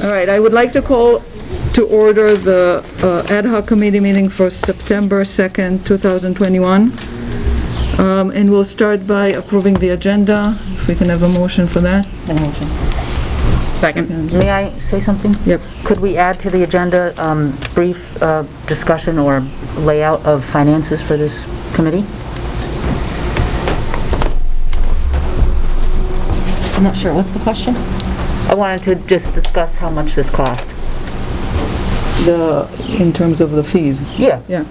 All right, I would like to call to order the ad hoc committee meeting for September 2nd, 2021. And we'll start by approving the agenda. If we can have a motion for that. A motion. Second. May I say something? Yep. Could we add to the agenda brief discussion or layout of finances for this committee? I'm not sure. What's the question? I wanted to just discuss how much this cost. In terms of the fees. Yeah. Yeah.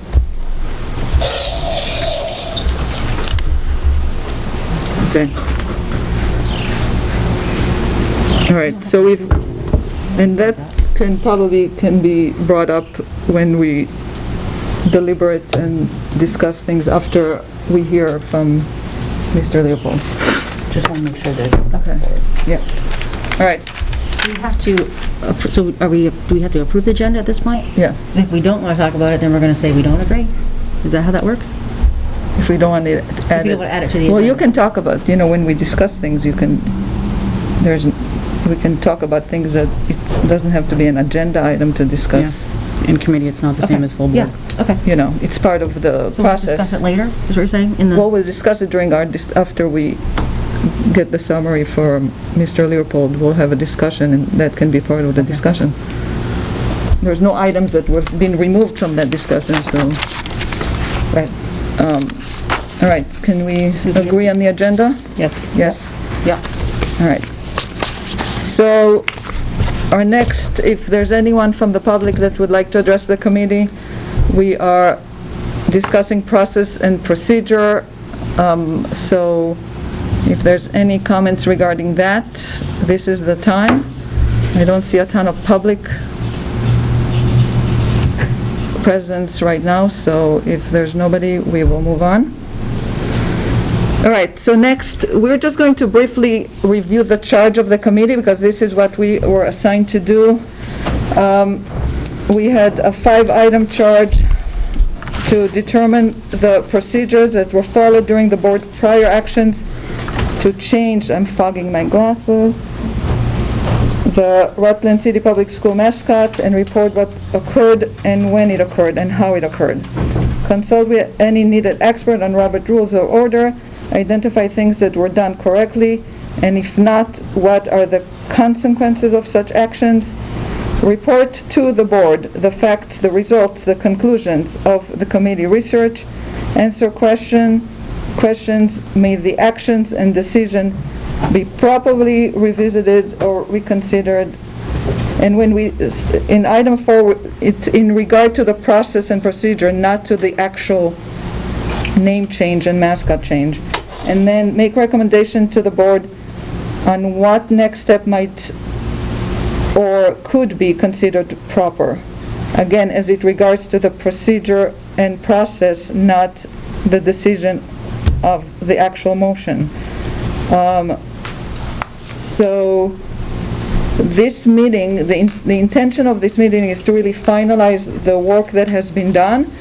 Okay. All right, so and that can be brought up when we deliberate and discuss things after we hear from Mr. Leopold. Just want to make sure that it's Okay. Yeah. All right. We have to, so do we have to approve the agenda at this point? Yeah. 'Cause if we don't want to talk about it, then we're going to say we don't agree? Is that how that works? If we don't want to add If you don't want to add it to the well, you agenda. can talk about, when we discuss things, we can talk about things that it doesn't have to be an agenda item to discuss. In committee, it's not the same as full board. Yeah, okay. It's part of the So let's discuss process. it later, is what you're saying? Well, we'll discuss it during after we get the summary for Mr. Leopold. We'll have a discussion, and that can be part of the discussion. There's no items that were been removed from that discussion, so. Right. All right, can we agree on the agenda? Yes. Yes? Yeah. All right. So, our next, if there's anyone from the public that would like to address the committee, we are discussing process and procedure. So, if there's any comments regarding that, this is the time. I don't see a ton of public presence right now, so if there's nobody, we will move on. All right, so next, we're just going to briefly review the charge of the committee, because this is what we were assigned to do. We had a 5-item charge to determine the procedures that were followed during the board prior actions to change, I'm fogging my glasses, the Rutland City Public School mascot, and report what occurred and when it occurred and how it occurred. Consult with any needed expert on Robert Rules of Order, identify things that were done correctly, and if not, what are the consequences of such actions. Report to the board the facts, the results, the conclusions of the committee research, answer questions, may the actions and decision be properly revisited or reconsidered. And when in item 4, it's in regard to the process and procedure, not to the actual name change and mascot change. And then make recommendation to the board on what next step might or could be considered proper. Again, as it regards to the procedure and process, not the decision of the actual motion. So this meeting, the intention of this meeting is to really finalize the work that has been done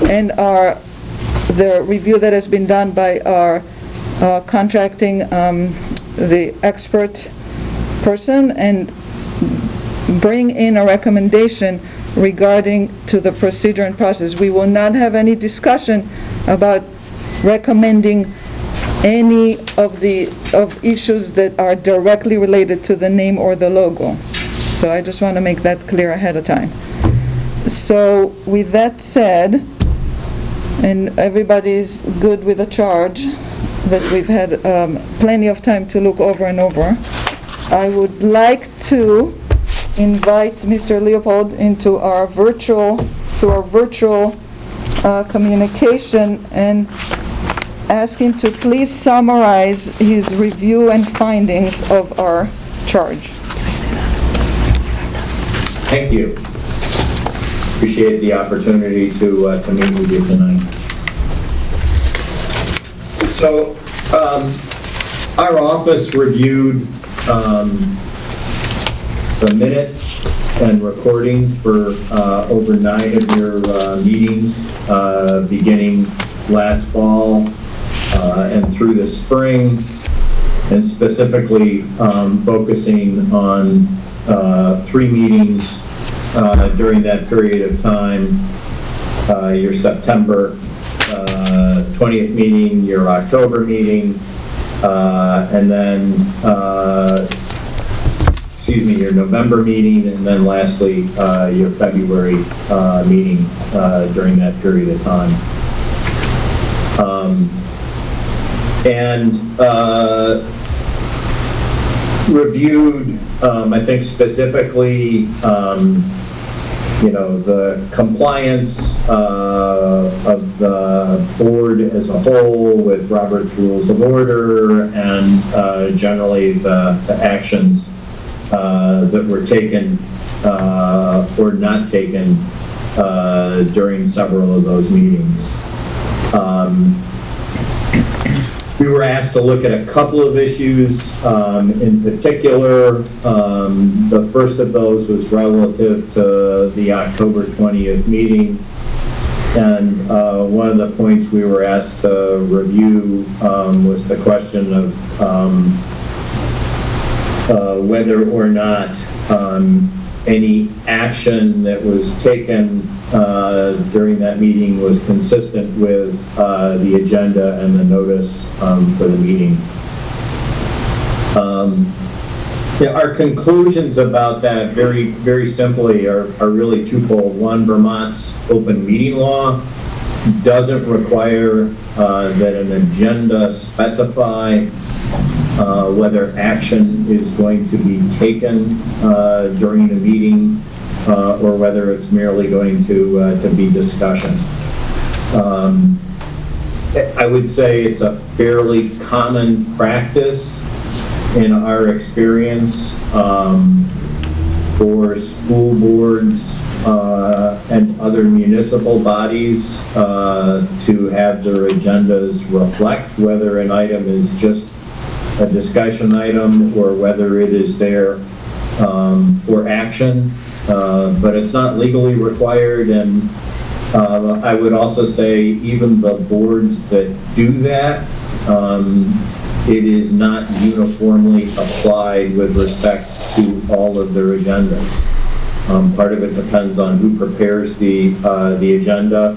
and the review that has been done by our contracting the expert person, and bring in a recommendation regarding to the procedure and process. We will not have any discussion about recommending any of issues that are directly related to the name or the logo. So I just want to make that clear ahead of time. So with that said, and everybody's good with the charge that we've had plenty of time to look over and over, I would like to invite Mr. Leopold into our virtual communication and ask him to please summarize his review and findings of our charge. Thank you. Appreciate the opportunity to meet with you tonight. So, our office reviewed the minutes and recordings for over 9 of your meetings beginning last fall and through the spring, and specifically focusing on 3 meetings during that period of time. Your September 20th meeting, your October meeting, and then, your November meeting, and then lastly, your February meeting during that period of time. Reviewed, I think specifically, the compliance of the board as a whole with Robert's Rules of Order, and generally the actions that were taken or not taken during several of those meetings. We were asked to look at a couple of issues in particular. The first of those was relative to the October 20th meeting. And one of the points we were asked to review was the question of whether or not any action that was taken during that meeting was consistent with the agenda and the notice for the meeting. Our conclusions about that very, very simply are really twofold. One, Vermont's open meeting law doesn't require that an agenda specify whether action is going to be taken during the meeting or whether it's merely going to be discussion. I would say it's a fairly common practice in our experience for school boards and other municipal bodies to have their agendas reflect whether an item is just a discussion item or whether it is there for action, but it's not legally required. And I would also say even the boards that do that, it is not uniformly applied with respect to all of their agendas. Part of it depends on who prepares the agenda,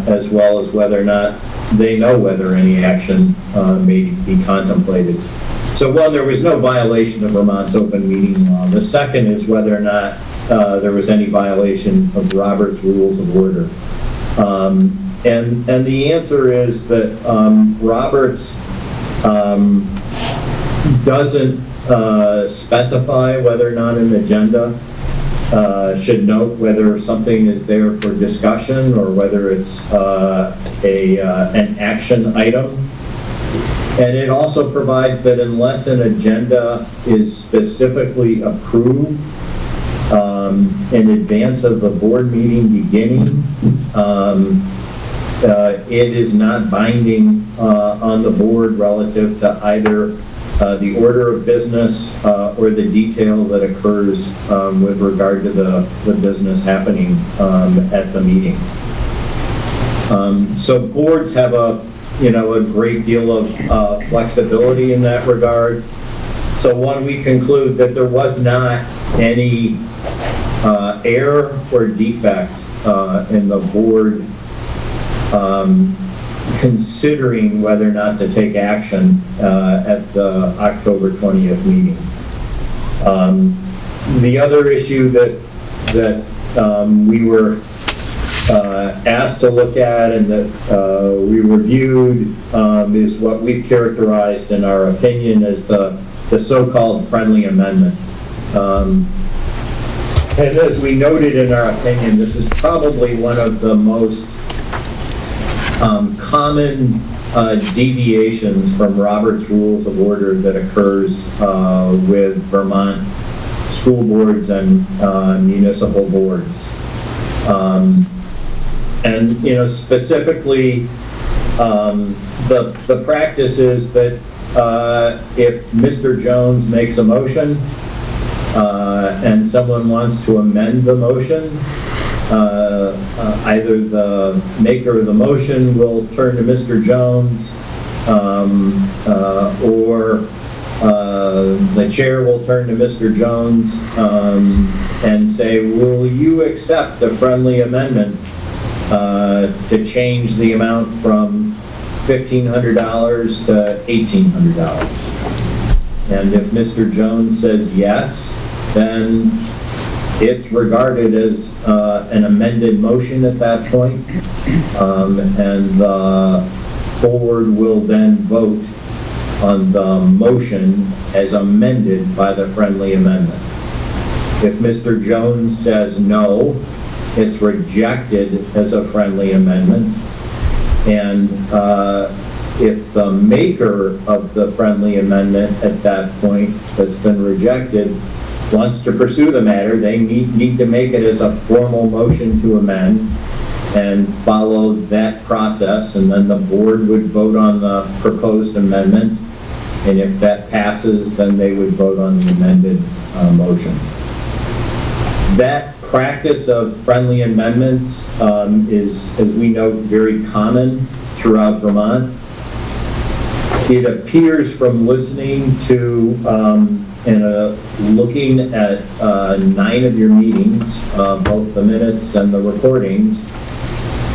as well as whether or not they know whether any action may be contemplated. So one, there was no violation of Vermont's open meeting law. The second is whether or not there was any violation of Robert's Rules of Order. And the answer is that Roberts doesn't specify whether or not an agenda should note whether something is there for discussion or whether it's an action item. And it also provides that unless an agenda is specifically approved in advance of the board meeting beginning, it is not binding on the board relative to either the order of business or the detail that occurs with regard to the business happening at the meeting. So boards have a great deal of flexibility in that regard. So one, we conclude that there was not any error or defect in the board considering whether or not to take action at the October 20th meeting. The other issue that we were asked to look at and that we reviewed is what we've characterized in our opinion as the so-called friendly amendment. And as we noted in our opinion, this is probably one of the most common deviations from Robert's Rules of Order that occurs with Vermont school boards and municipal boards. And specifically, the practice is that if Mr. Jones makes a motion and someone wants to amend the motion, either the maker of the motion will turn to Mr. Jones, or The chair will turn to Mr. Jones and say, will you accept a friendly amendment to change the amount from $1,500 to $1,800? And if Mr. Jones says yes, then it's regarded as an amended motion at that point, and the board will then vote on the motion as amended by the friendly amendment. If Mr. Jones says no, it's rejected as a friendly amendment, and if the maker of the friendly amendment at that point that's been rejected wants to pursue the matter, they need to make it as a formal motion to amend and follow that process, and then the board would vote on the proposed amendment, and if that passes, then they would vote on the amended motion. That practice of friendly amendments is, as we know, very common throughout Vermont. It appears from listening to and looking at 9 of your meetings, both the minutes and the recordings,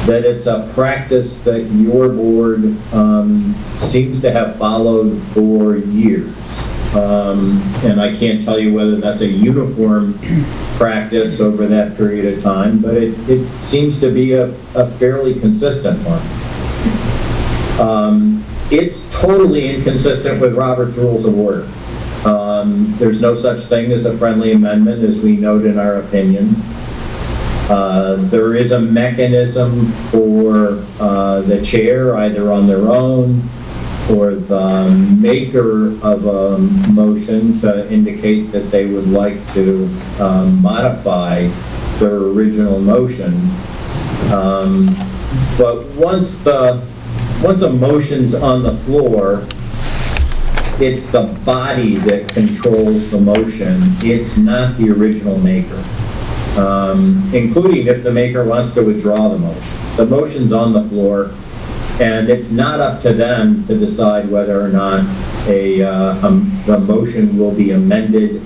that it's a practice that your board seems to have followed for years. And I can't tell you whether that's a uniform practice over that period of time, but it seems to be a fairly consistent one. It's totally inconsistent with Robert's Rules of Order. There's no such thing as a friendly amendment, as we note in our opinion. There is a mechanism for the chair, either on their own or the maker of a motion, to indicate that they would like to modify their original motion. But once a motion's on the floor, it's the body that controls the motion. It's not the original maker, including if the maker wants to withdraw the motion. The motion's on the floor, and it's not up to them to decide whether or not the motion will be amended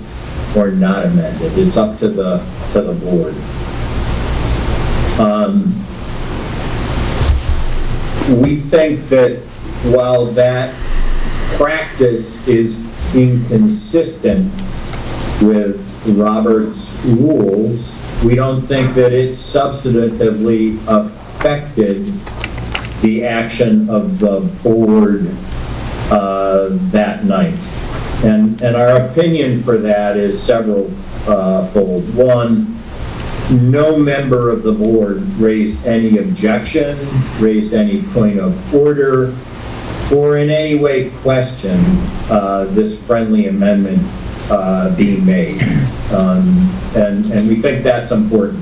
or not amended. It's up to the board. We think that while that practice is inconsistent with Robert's rules, we don't think that it substantively affected the action of the board that night. And our opinion for that is several fold. One, no member of the board raised any objection, raised any point of order, or in any way questioned this friendly amendment being made. And we think that's important.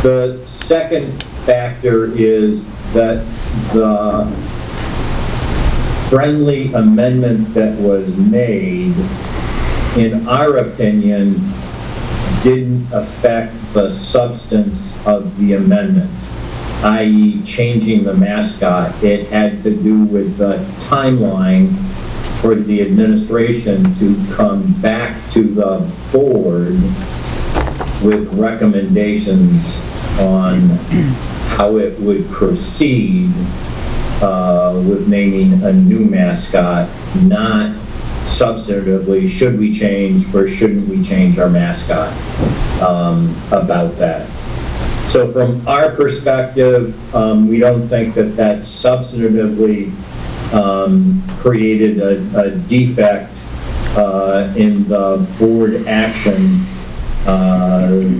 The second factor is that the friendly amendment that was made, in our opinion, didn't affect the substance of the amendment, i.e. changing the mascot. It had to do with the timeline for the administration to come back to the board with recommendations on how it would proceed with naming a new mascot, not substantively, should we change or shouldn't we change our mascot about that. So from our perspective, we don't think that that substantively created a defect in the board action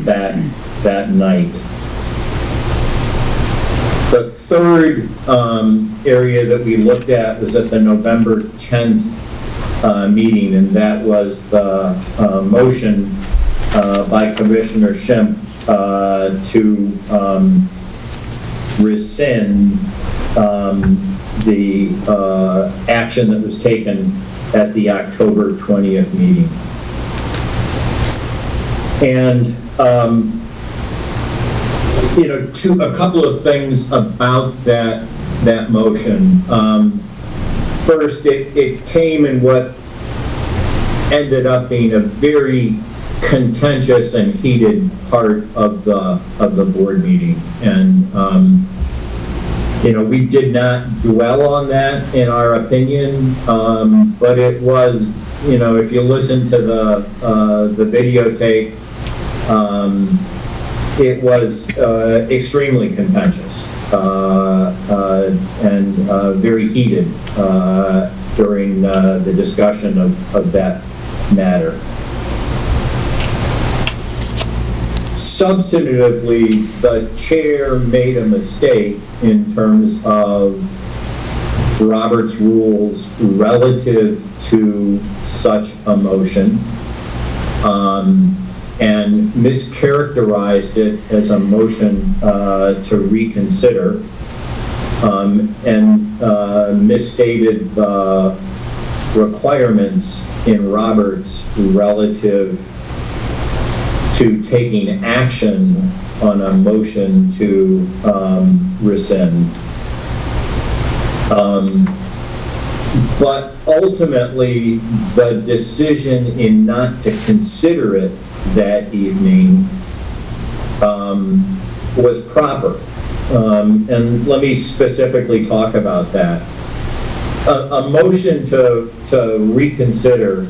that night. The third area that we looked at was at the November 10th meeting, and that was the motion by Commissioner Schimpf to rescind the action that was taken at the October 20th meeting. And a couple of things about that motion. First, it came in what ended up being a very contentious and heated part of the board meeting. And, we did not dwell on that in our opinion, but it was, if you listen to the videotape, it was extremely contentious and very heated during the discussion of that matter. Substantively, the chair made a mistake in terms of Robert's rules relative to such a motion, and mischaracterized it as a motion to reconsider, and misstated the requirements in Roberts relative to taking action on a motion to rescind. But ultimately, the decision in not to consider it that evening was proper. And let me specifically talk about that. A motion to reconsider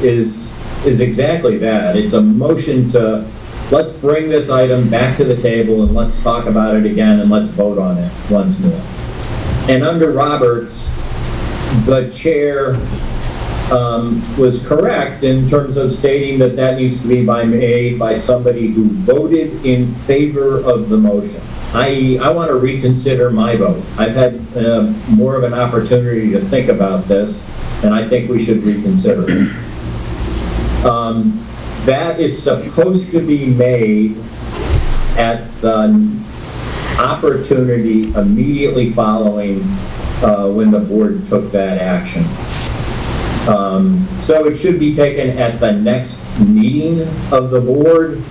is exactly that. It's a motion to, let's bring this item back to the table and let's talk about it again and let's vote on it once more. And under Roberts, the chair was correct in terms of stating that that needs to be made by somebody who voted in favor of the motion. I.e., I want to reconsider my vote. I've had more of an opportunity to think about this, and I think we should reconsider it. That is supposed to be made at the opportunity immediately following when the board took that action. So it should be taken at the next meeting of the board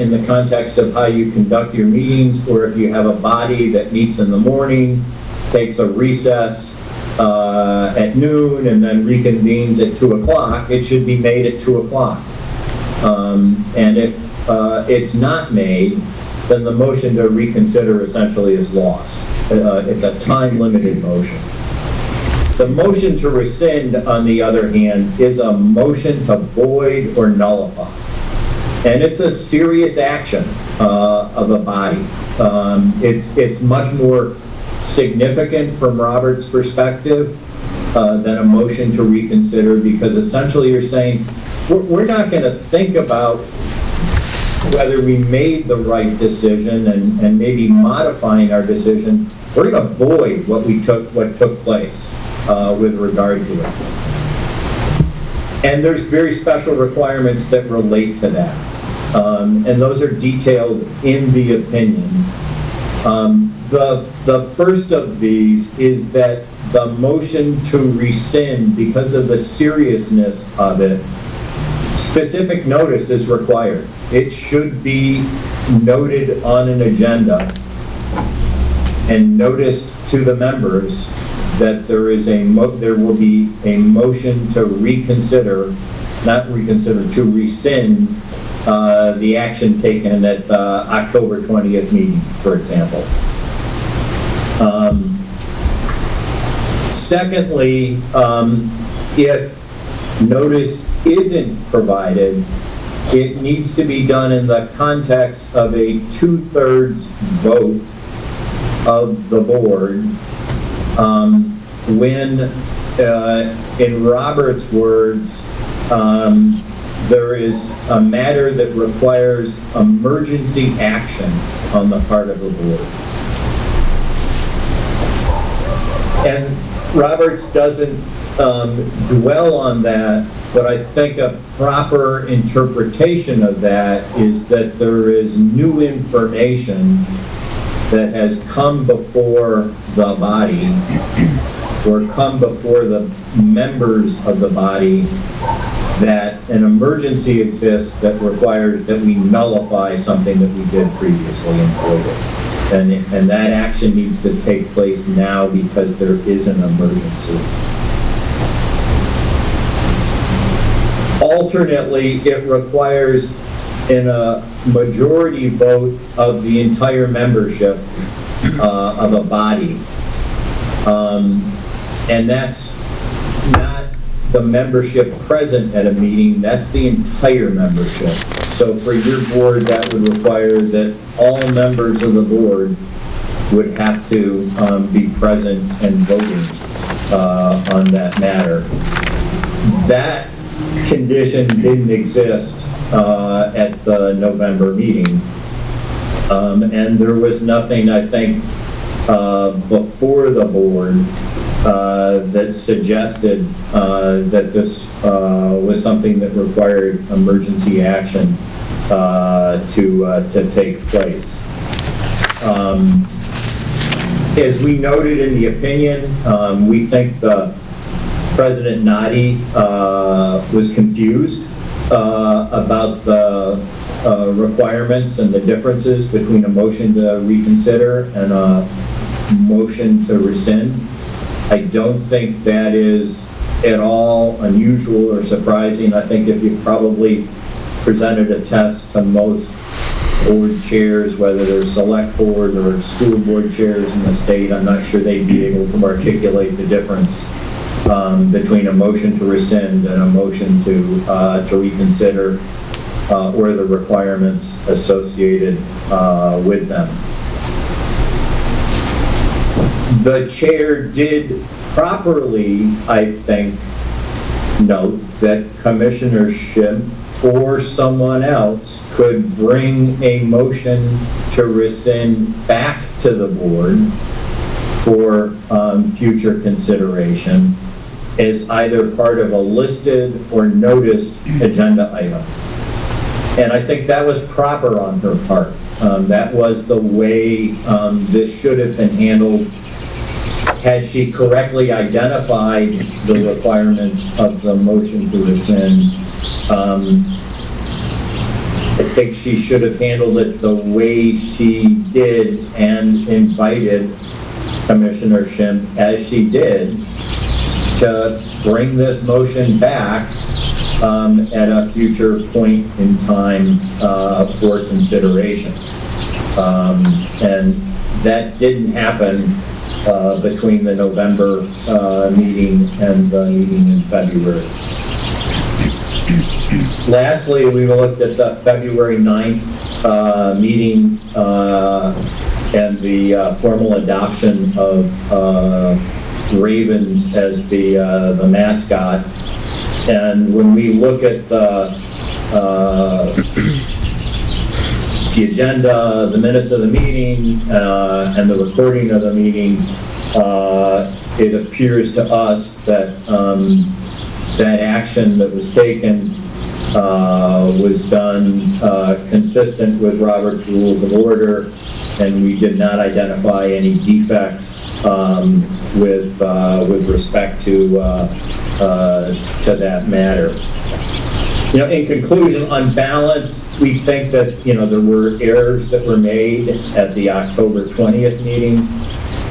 in the context of how you conduct your meetings, or if you have a body that meets in the morning, takes a recess at noon and then reconvenes at 2 o'clock, it should be made at 2 o'clock. And if it's not made, then the motion to reconsider essentially is lost. It's a time-limited motion. The motion to rescind, on the other hand, is a motion to void or nullify. And it's a serious action of a body. It's much more significant from Robert's perspective than a motion to reconsider, because essentially you're saying, we're not going to think about whether we made the right decision and maybe modifying our decision. We're going to void what took place with regard to it. And there's very special requirements that relate to that. And those are detailed in the opinion. The first of these is that the motion to rescind, because of the seriousness of it, specific notice is required. It should be noted on an agenda and noticed to the members that there will be a motion to to rescind the action taken at the October 20th meeting, for example. Secondly, if notice isn't provided, it needs to be done in the context of a 2/3 vote of the board, when, in Robert's words, there is a matter that requires emergency action on the part of the board. And Roberts doesn't dwell on that, but I think a proper interpretation of that is that there is new information that has come before the body or come before the members of the body, that an emergency exists that requires that we nullify something that we did previously and void. And that action needs to take place now because there is an emergency. Alternately, it requires in a majority vote of the entire membership of a body. And that's not the membership present at a meeting, that's the entire membership. So for your board, that would require that all members of the board would have to be present and voting on that matter. That condition didn't exist at the November meeting. And there was nothing, I think, before the board that suggested that this was something that required emergency action to take place. As we noted in the opinion, we think the President Nadi was confused about the requirements and the differences between a motion to reconsider and a motion to rescind. I don't think that is at all unusual or surprising. I think if you probably presented a test to most board chairs, whether they're select board or school board chairs in the state, I'm not sure they'd be able to articulate the difference between a motion to rescind and a motion to reconsider or the requirements associated with them. The chair did properly, I think, note that Commissioner Schimm or someone else could bring a motion to rescind back to the board for future consideration as either part of a listed or noticed agenda item. And I think that was proper on her part. That was the way this should have been handled had she correctly identified the requirements of the motion to rescind. I think she should have handled it the way she did and invited Commissioner Schimm, as she did, to bring this motion back at a future point in time for consideration. And that didn't happen between the November meeting and the meeting in February. Lastly, we looked at the February 9th meeting and the formal adoption of ravens as the mascot. And when we look at the agenda, the minutes of the meeting, and the recording of the meeting, it appears to us that that action that was taken was done consistent with Robert's Rules of Order, and we did not identify any defects with respect to that matter. You know, in conclusion, on balance, we think that, there were errors that were made at the October 20th meeting,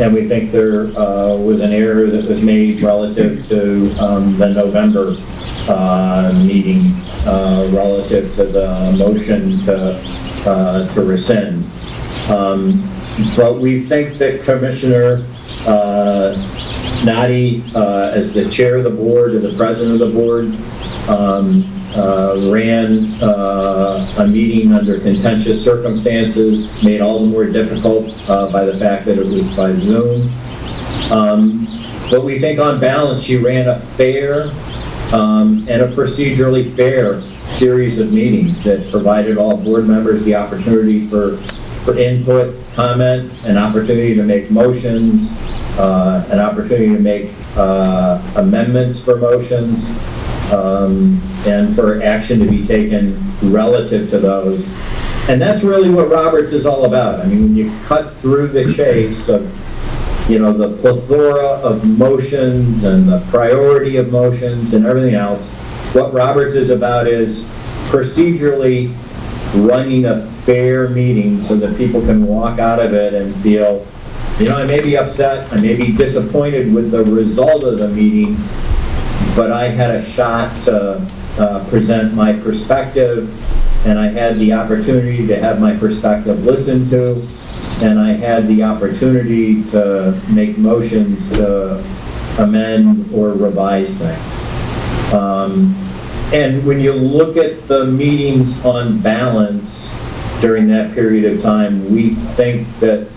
and we think there was an error that was made relative to the November meeting relative to the motion to rescind. But we think that Commissioner Nadi, as the chair of the board and the president of the board, ran a meeting under contentious circumstances, made all the more difficult by the fact that it was by Zoom. But we think on balance she ran a fair and a procedurally fair series of meetings that provided all board members the opportunity for input, comment, an opportunity to make motions, an opportunity to make amendments for motions, and for action to be taken relative to those. And that's really what Roberts is all about. I mean, when you cut through the chase of, the plethora of motions and the priority of motions and everything else, what Roberts is about is procedurally running a fair meeting so that people can walk out of it and feel, I may be upset, I may be disappointed with the result of the meeting, but I had a shot to present my perspective, and I had the opportunity to have my perspective listened to, and I had the opportunity to make motions to amend or revise things. And when you look at the meetings on balance during that period of time, we think that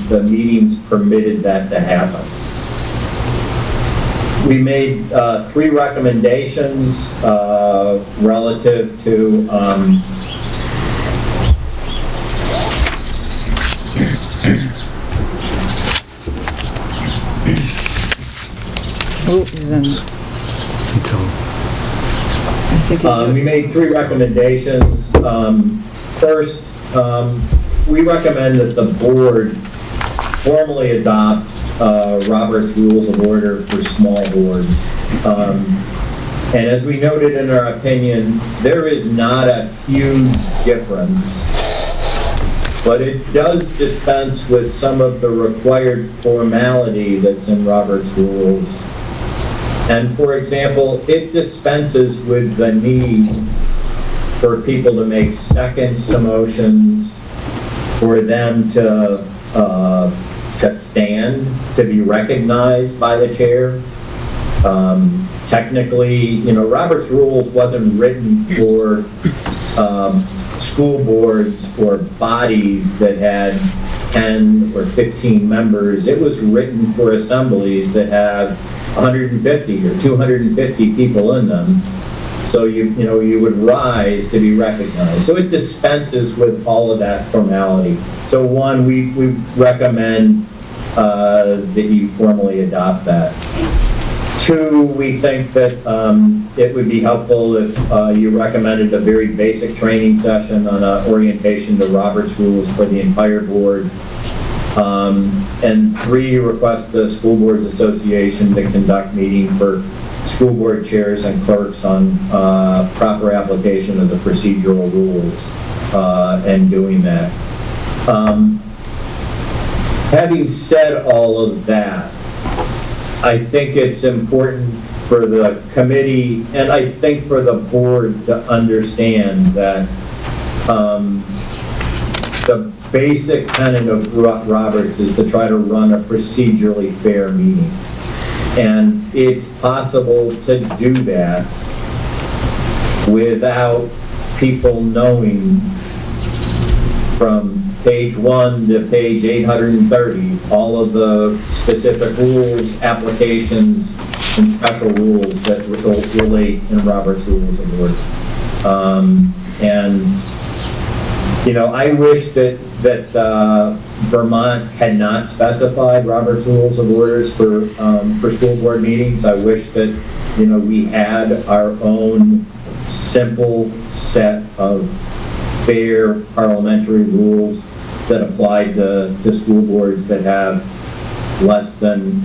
the meetings permitted that to happen. We made 3 recommendations relative to we made 3 recommendations. First, we recommend that the board formally adopt Robert's Rules of Order for small boards. And as we noted in our opinion, there is not a huge difference, but it does dispense with some of the required formality that's in Robert's Rules. And for example, it dispenses with the need for people to make seconds to motions, for them to stand, to be recognized by the chair. Technically, Robert's Rules wasn't written for school boards or bodies that had 10 or 15 members. It was written for assemblies that have 150 or 250 people in them. So you would rise to be recognized. So it dispenses with all of that formality. So one, we recommend that you formally adopt that. 2, we think that it would be helpful if you recommended a very basic training session on orientation to Robert's Rules for the entire board. And 3, request the School Boards Association to conduct meeting for school board chairs and clerks on proper application of the procedural rules and doing that. Having said all of that, I think it's important for the committee and I think for the board to understand that the basic tenet of Roberts is to try to run a procedurally fair meeting. And it's possible to do that without people knowing from page 1 to page 830 all of the specific rules, applications, and special rules that relate in Robert's Rules of Order. I wish that Vermont had not specified Robert's Rules of Orders for school board meetings. I wish that we had our own simple set of fair parliamentary rules that applied to school boards that have less than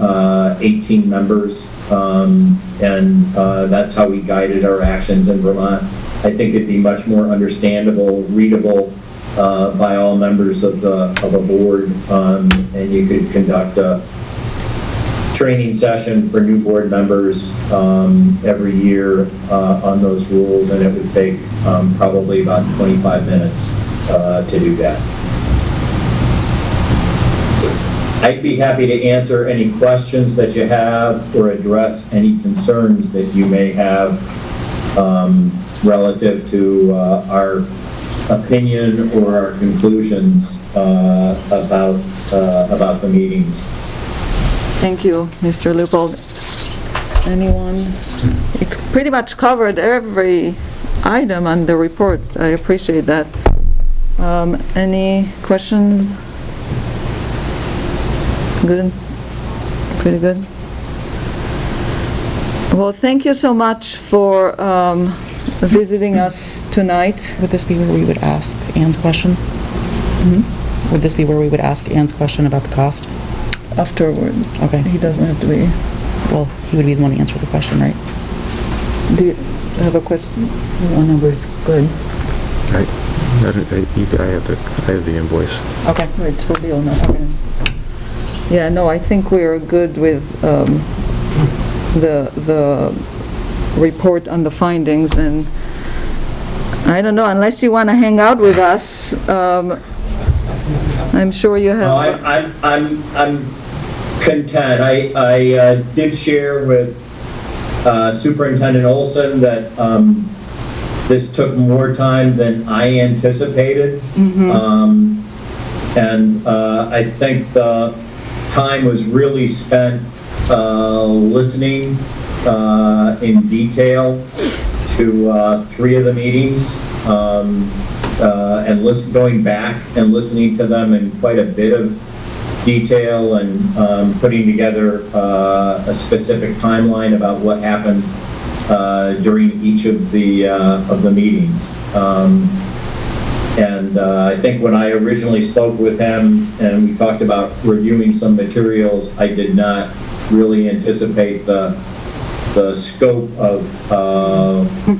18 members, and that's how we guided our actions in Vermont. I think it'd be much more understandable, readable by all members of a board, and you could conduct a training session for new board members every year on those rules, and it would take probably about 25 minutes to do that. I'd be happy to answer any questions that you have or address any concerns that you may have relative to our opinion or our conclusions about the meetings. Thank you, Mr. Leopold. Anyone? It's pretty much covered every item on the report. I appreciate that. Any questions? Good? Pretty good? Well, thank you so much for visiting us tonight. Would this be where we would ask Ann's question? Mm-hmm. Would this be where we would ask Ann's question about the cost? Afterward. Okay. He doesn't have to be. Well, he would be the one to answer the question, right? Do you have a question? One number is good. I have the invoice. Okay. It's for Bill now. Okay. Yeah, no, I think we are good with the report on the findings, and I don't know, unless you want to hang out with us, I'm sure you No, have... I'm content. I did share with Superintendent Olson that this took more time than I anticipated. And I think the time was really spent listening in detail to 3 of the meetings, and going back and listening to them in quite a bit of detail, and putting together a specific timeline about what happened during each of the meetings. And I think when I originally spoke with him and we talked about reviewing some materials, I did not really anticipate the scope of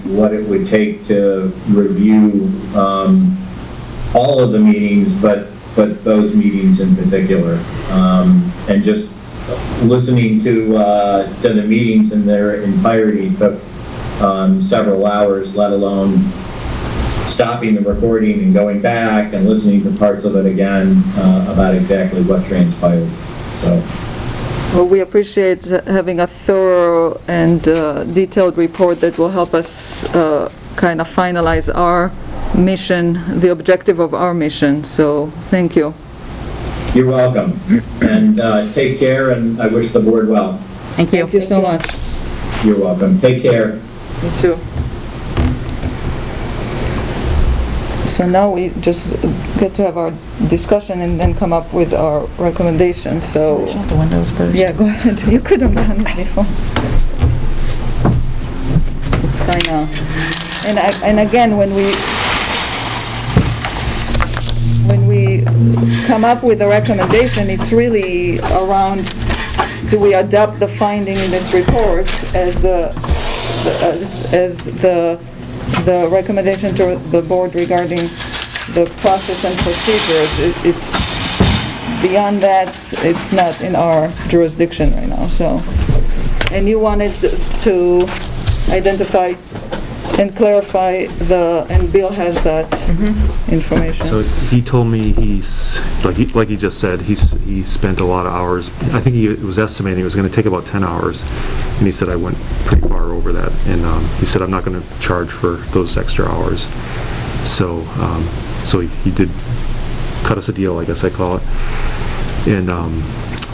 what it would take to review all of the meetings, but those meetings in particular. And just listening to the meetings in their entirety took several hours, let alone stopping the recording and going back and listening to parts of it again about exactly what transpired. So. Well, we appreciate having a thorough and detailed report that will help us kind of finalize our mission, the objective of our mission. So, thank you. You're welcome. And take care, and I wish the board well. Thank you. Thank you so much. You're welcome. Take care. You too. So now we just get to have our discussion and then come up with our recommendations, so... Shut the windows first. Yeah, go ahead. You could have done it before. It's kind of... And again, when we come up with a recommendation, it's really around, do we adopt the finding in this report as the recommendation to the board regarding the process and procedures. It's beyond that, it's not in our jurisdiction right now, so. And you wanted to identify and clarify and Bill has that information. So he told me he's, like he just said, he spent a lot of hours. I think he was estimating it was going to take about 10 hours. And he said I went pretty far over that. And he said I'm not going to charge for those extra hours. So so he did cut us a deal, I guess I call it. And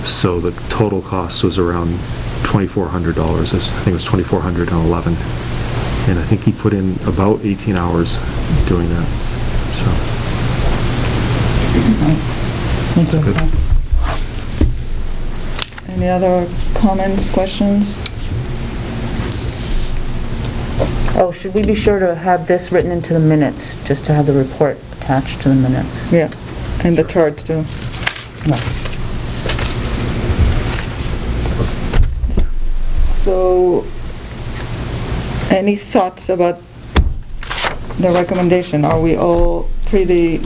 so the total cost was around $2,400. I think it was $2,411. And I think he put in about 18 hours doing that, so. Thank you. Good. Any other comments, questions? Oh, should we be sure to have this written into the minutes, just to have the report attached to the minutes? Yeah, and the chart too. No. So, any thoughts about the recommendation? Are we all pretty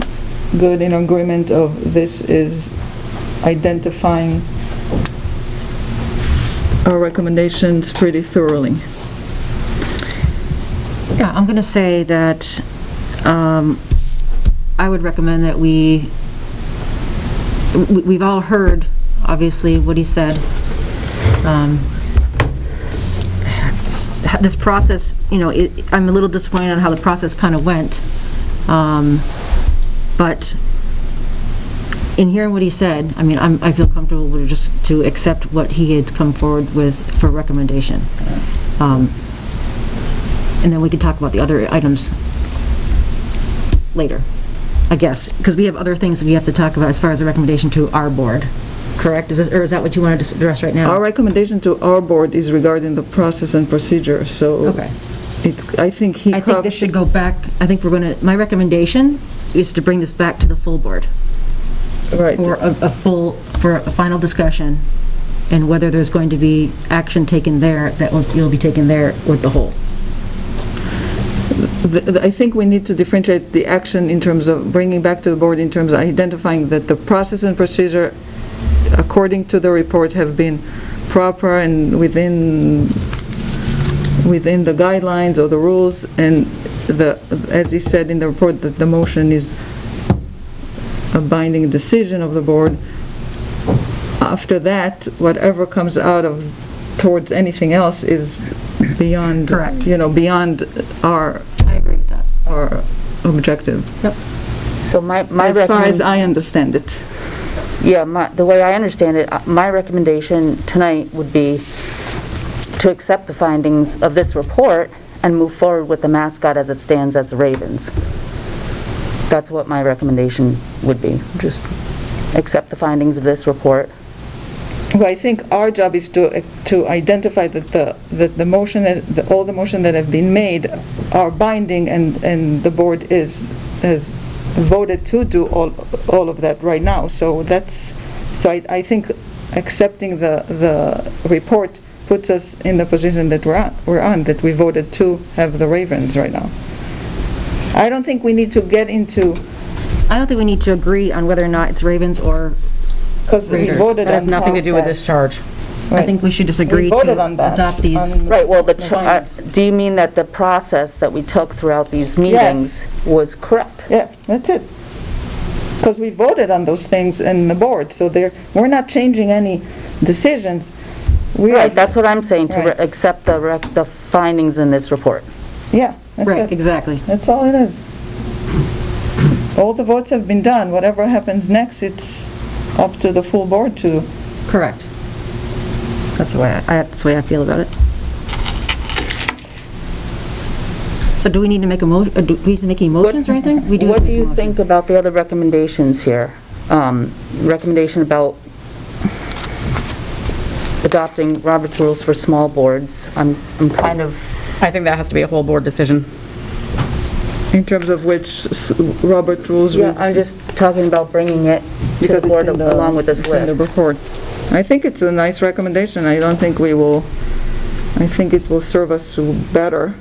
good in agreement of this is identifying our recommendations pretty thoroughly? Yeah, I'm going to say that I would recommend that we've all heard, obviously, what he said. This process, you know, I'm a little disappointed on how the process kind of went. But in hearing what he said, I mean, I feel comfortable with just to accept what he had come forward with for recommendation. And then we can talk about the other items later, I guess, because we have other things that we have to talk about as far as the recommendation to our board. Correct? Is that what you wanted to address right now? Our recommendation to our board is regarding the process and procedure, so... Okay. I think I think this should go back, I think my recommendation is to bring this back to the full board. Right. For a final discussion, and whether there's going to be action taken there, you'll be taken there with the whole. I think we need to differentiate the action in terms of bringing back to the board in terms of identifying that the process and procedure, according to the report, have been proper and within within the guidelines or the rules, and as he said in the report, that the motion is a binding decision of the board. After that, whatever comes out of towards anything else is beyond, Correct. Beyond our I agree with that. our objective, So my as far as I understand it. the way I understand it, my recommendation tonight would be to accept the findings of this report and move forward with the mascot as it stands as the Ravens. That's what my recommendation would be. Just accept the findings of this report. Well, I think our job is to identify that the motion, all the motion that have been made are binding, and the board has voted to do all of that right now. So I think accepting the report puts us in the position that we're on, that we voted to have the Ravens right now. I don't think we need to get into, I don't think we need to agree on whether or not it's Ravens or, because we Raiders. voted on That has nothing to do with that. this charge. I think we should just agree voted on to that, adopt these. on- Right, well, The findings. do you mean that the process that we took throughout these meetings was correct? Yeah, that's it. Because we voted on those things in the board, so we're not changing any decisions. We Right, have- that's what I'm saying, to Right. accept the findings in this report. Yeah, that's Right, it. exactly. That's all it is. All the votes have been done. Whatever happens next, it's up to the full board to. Correct. That's the way I feel about it. So do we need to make a motion, do we need to make any motions or anything? We do. What need do to you make a think about the other recommendations here? Recommendation about adopting Robert's rules for small boards. I'm kind of, I think that has to be a whole board decision. In terms of which Robert rules. yeah, I'm just talking about bringing it to Because the it's board in the- along with this it's in the list. report. I think it's a nice recommendation. I don't think we will, I think it will serve us better.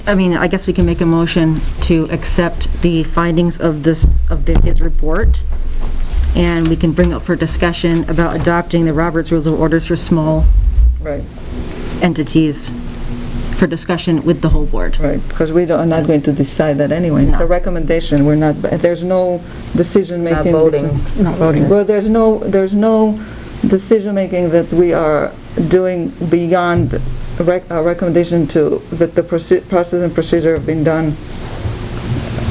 I mean, I guess we can make a motion to accept the findings of his report, and we can bring up for discussion about adopting the Roberts Rules of Orders for small Right. entities for discussion with the whole board. Right, because we are not going to decide that anyway. It's a No. recommendation. We're not, there's no decision-making. Not voting. Not voting. Well, there's no decision-making that we are doing beyond a recommendation that the process and procedure have been done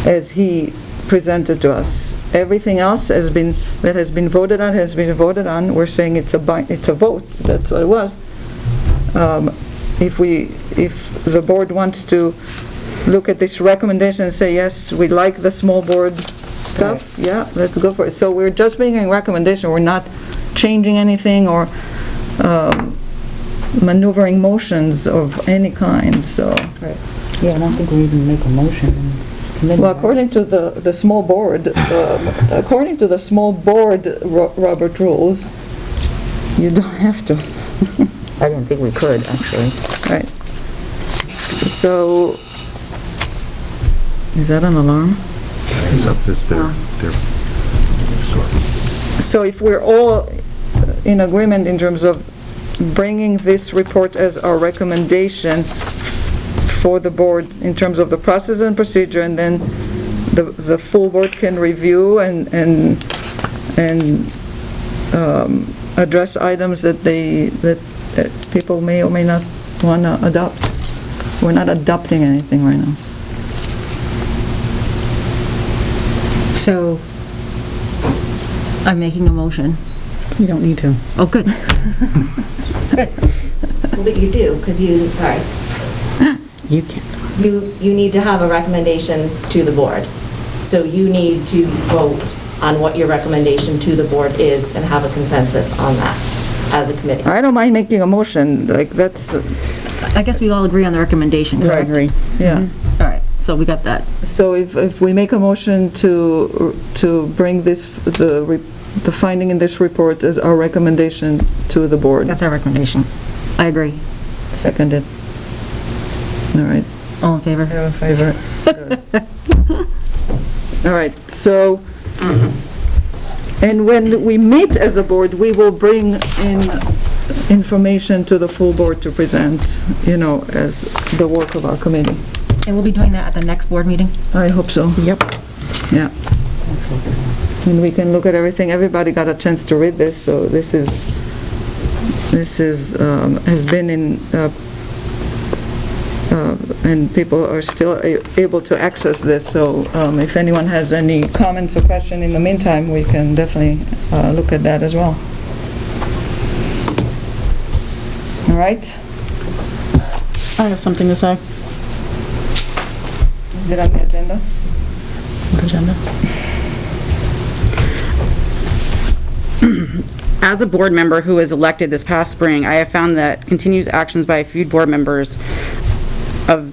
as he presented to us. Everything else that has been voted on has been voted on. We're saying it's a vote. That's what it was. If the board wants to look at this recommendation and say, yes, we like the small board stuff, yeah, let's go for it. So we're just making a recommendation. We're not changing anything or maneuvering motions of any kind, so. Yeah, I don't think we even make a motion. Well, according to the small board, Robert rules, you don't have to. I didn't think we could, actually. Right. So, is that an alarm? It's up, it's there. So if we're all in agreement in terms of bringing this report as our recommendation for the board in terms of the process and procedure, and then the full board can review and address items that people may or may not want to adopt. We're not adopting anything right now. So, I'm making a motion. You don't need to. Oh, good. But you do, because sorry, You can't. you need to have a recommendation to the board. So you need to vote on what your recommendation to the board is and have a consensus on that as a committee. I don't mind making a motion, like, that's, I guess we all agree on the recommendation, I correct? agree. yeah. All right, so we got that. So if we make a motion to bring the finding in this report as our recommendation to the board. That's our recommendation. I agree. Seconded. All right. All in favor? Have a favor. Good. All right, so, and when we meet as a board, we will bring in information to the full board to present, as the work of our committee. And we'll be doing that at the next board meeting? I hope so. Yep. Yeah. And we can look at everything. Everybody got a chance to read this, so this has been in, and people are still able to access this. So if anyone has any comments or question in the meantime, we can definitely look at that as well. All right? I have something to say. Is it on the agenda? What agenda? As a board member who was elected this past spring, I have found that continued actions by a few board members of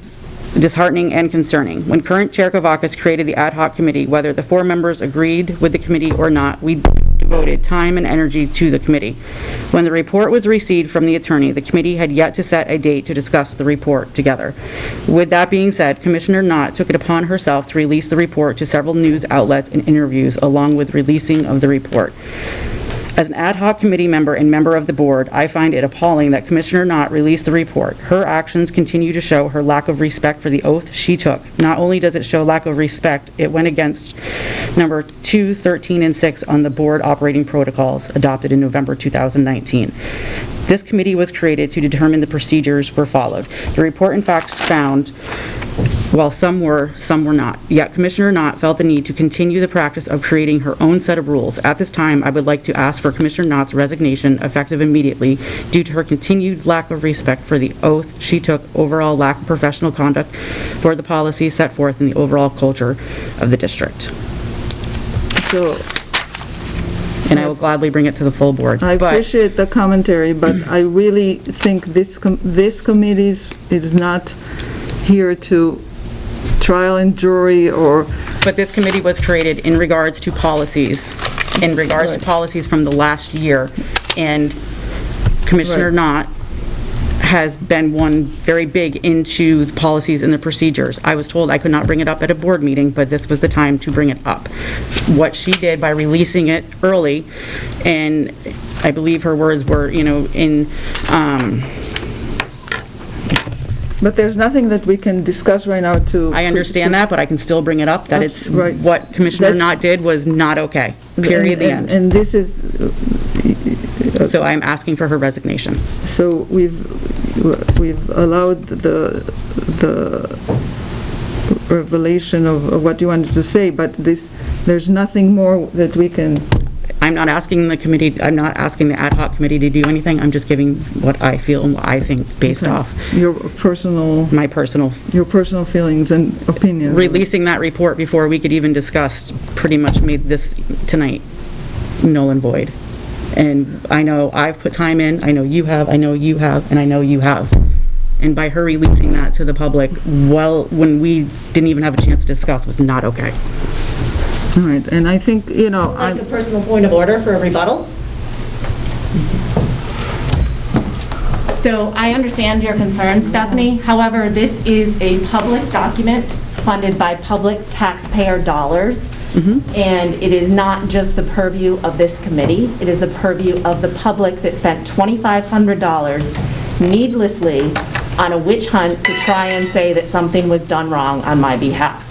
disheartening and concerning. When current Chair Kavakis created the ad hoc committee, whether the 4 members agreed with the committee or not, we devoted time and energy to the committee. When the report was received from the attorney, the committee had yet to set a date to discuss the report together. With that being said, Commissioner Knott took it upon herself to release the report to several news outlets and interviews, along with releasing of the report. As an ad hoc committee member and member of the board, I find it appalling that Commissioner Knott released the report. Her actions continue to show her lack of respect for the oath she took. Not only does it show lack of respect, it went against number 2, 13, and 6 on the board operating protocols adopted in November 2019. This committee was created to determine the procedures were followed. The report in fact found, well, some were not. Yet Commissioner Knott felt the need to continue the practice of creating her own set of rules. At this time, I would like to ask for Commissioner Knott's resignation effective immediately due to her continued lack of respect for the oath she took, overall lack of professional conduct for the policies set forth in the overall culture of the district. So And I will gladly bring it to the full board. I But appreciate the commentary, but I really think this committee is not here to trial and jury or... But this committee was created in regards to policies, from the last year, and Commissioner Knott has been one very big into the policies and the procedures. I was told I could not bring it up at a board meeting, but this was the time to bring it up. What she did by releasing it early, and I believe her words were, But there's nothing that we can discuss right now to... I understand that, but I can still bring it up, that it's, Right. what Commissioner Knott did was not okay, period, the end. And this is... So I'm asking for her resignation. So we've allowed the revelation of what you wanted to say, but there's nothing more that we can... I'm not asking the committee, I'm not asking the ad hoc committee to do anything, I'm just giving what I feel and what I think based off Your personal feelings and opinions. Releasing that report before we could even discuss pretty much made this tonight null and void. And I know I've put time in, I know you have, and I know you have. And by her releasing that to the public, well, when we didn't even have a chance to discuss, was not okay. All right, and I think, Like a personal point of order for a rebuttal. So I understand your concern, Stephanie. However, this is a public document funded by public taxpayer dollars. And it is not just the purview of this committee. It is the purview of the public that spent $2,500 needlessly on a witch hunt to try and say that something was done wrong on my behalf.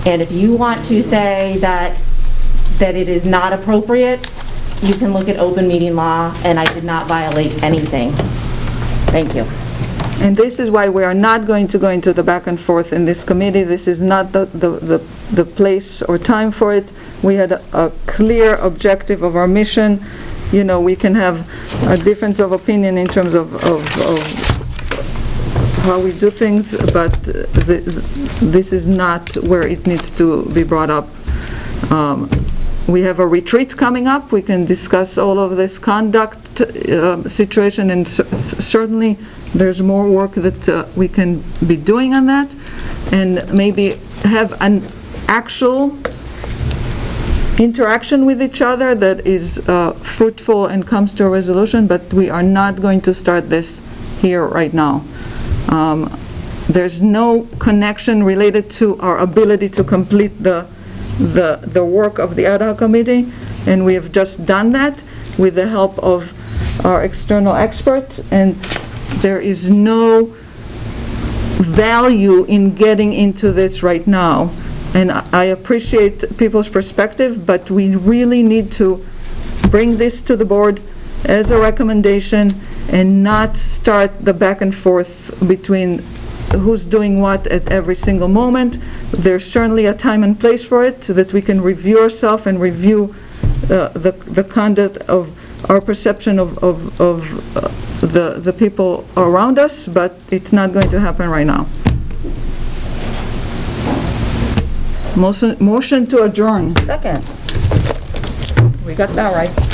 And if you want to say that it is not appropriate, you can look at open meeting law, and I did not violate anything. Thank you. and this is why we are not going to go into the back and forth in this committee. This is not the place or time for it. We had a clear objective of our mission. We can have a difference of opinion in terms of how we do things, but this is not where it needs to be brought up. We have a retreat coming up. We can discuss all of this conduct situation, and certainly there's more work that we can be doing on that, and maybe have an actual interaction with each other that is fruitful and comes to a resolution, but we are not going to start this here right now. There's no connection related to our ability to complete the work of the ad hoc committee, and we have just done that with the help of our external expert, and there is no value in getting into this right now. And I appreciate people's perspective, but we really need to bring this to the board as a recommendation and not start the back and forth between who's doing what at every single moment. There's certainly a time and place for it so that we can review ourselves and review the conduct of our perception of the people around us, but it's not going to happen right now. Motion to adjourn. Second. We got that right.